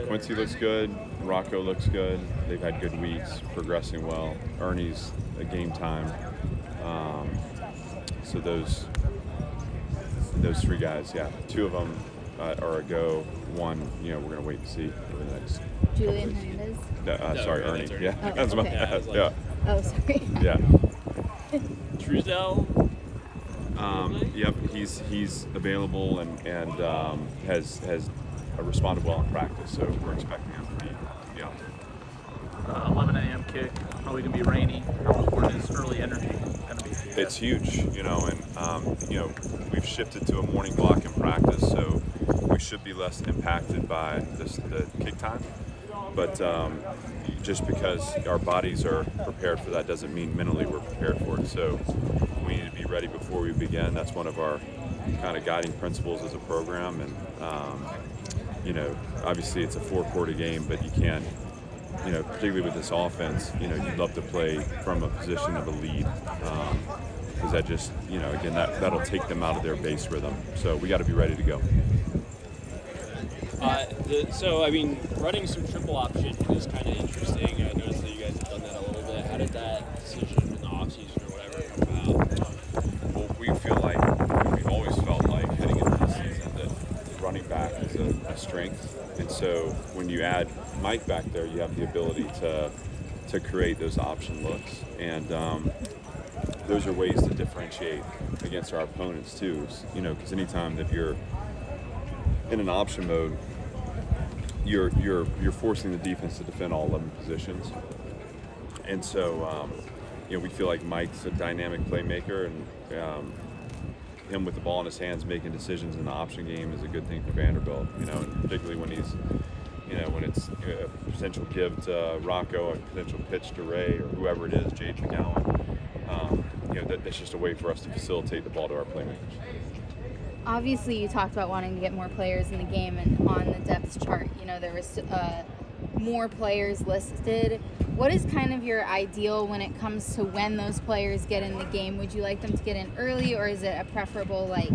Quincy looks good. Rocco looks good. They've had good weeks, progressing well. Ernie's a game time. So those three guys, yeah. Two of them are a go. One, we're going to wait and see for the next. Julian Hernandez? Sorry, Ernie. Ernie. Yeah, Oh, that's my okay. bad. Yeah. Oh, sorry. Yeah. Truesdell? Yep, he's available and has responded well in practice, so we're expecting him to be out there. 11 a.m. kick, probably going to be rainy. How important is early energy going to be? It's huge, and we've shifted to a morning block in practice, so we should be less impacted by the kick time. But just because our bodies are prepared for that doesn't mean mentally we're prepared for it. So we need to be ready before we begin. That's one of our kind of guiding principles as a program. And, obviously it's a four-quarter game, but you can't, particularly with this offense, you'd love to play from a position of a lead. Because that just, again, that'll take them out of their base rhythm. So we got to be ready to go. Running some triple option is kind of interesting. I noticed that you guys have done that a little bit. How did that decision in the offseason or whatever come about? Well, we've always felt like heading into the season that running back is a strength. And so when you add Mike back there, you have the ability to create those option looks. And those are ways to differentiate against our opponents too. Because anytime that you're in an option mode, you're forcing the defense to defend all 11 positions, and so we feel like Mike's a dynamic playmaker, and him with the ball in his hands making decisions in the option game is a good thing for Vanderbilt. And particularly when he's, when it's a potential give to Rocco, a potential pitch to Ray or whoever it is, Jade McGowan. That's just a way for us to facilitate the ball to our playmakers. Obviously, you talked about wanting to get more players in the game, and on the depth chart, there was more players listed. What is kind of your ideal when it comes to when those players get in the game? Would you like them to get in early, or is it a preferable, like,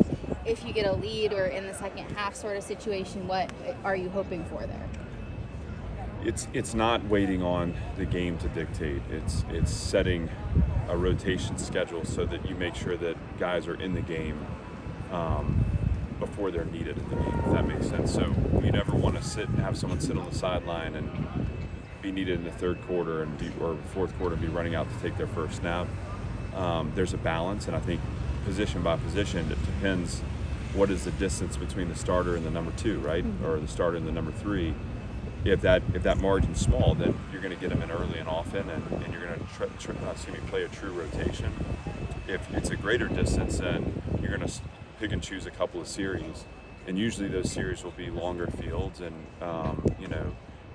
if you get a lead or in the second half sort of situation? What are you hoping for there? It's not waiting on the game to dictate. It's setting a rotation schedule so that you make sure that guys are in the game before they're needed in the game, if that makes sense. So you never want to have someone sit on the sideline and be needed in the third quarter or fourth quarter and be running out to take their first snap. There's a balance, and I think position by position, it depends what is the distance between the starter and the number two, right? Mm-hmm. Or the starter and the number three. If that margin's small, then you're going to get them in early and often, and you're going to play a true rotation. If it's a greater distance, then you're going to pick and choose a couple of series, and usually those series will be longer fields and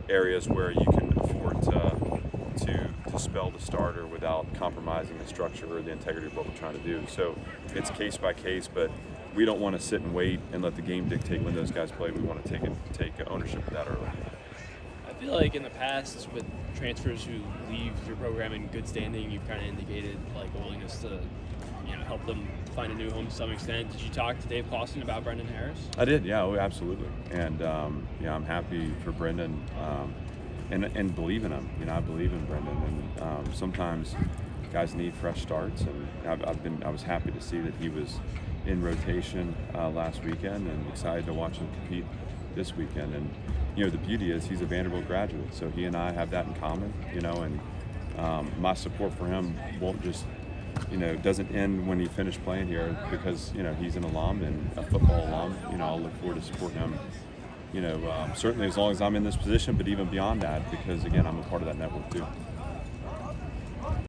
areas where you can afford to spell the starter without compromising the structure or the integrity of what we're trying to do. So it's case by case, but we don't want to sit and wait and let the game dictate when those guys play. We want to take ownership of that early. I feel like in the past with transfers who leave your program in good standing, you've kind of indicated like a willingness to help them find a new home to some extent. Did you talk to Dave Clawson about Brendan Harris? I did, yeah, absolutely. And I'm happy for Brendan and believe in him. I believe in Brendan, and sometimes guys need fresh starts, and I was happy to see that he was in rotation last weekend, and excited to watch him compete this weekend. And the beauty is he's a Vanderbilt graduate, so he and I have that in common. And my support for him won't just doesn't end when he finished playing here, because he's an alum and a football alum. I'll look forward to supporting him. Certainly as long as I'm in this position, but even beyond that, because again I'm a part of that network too.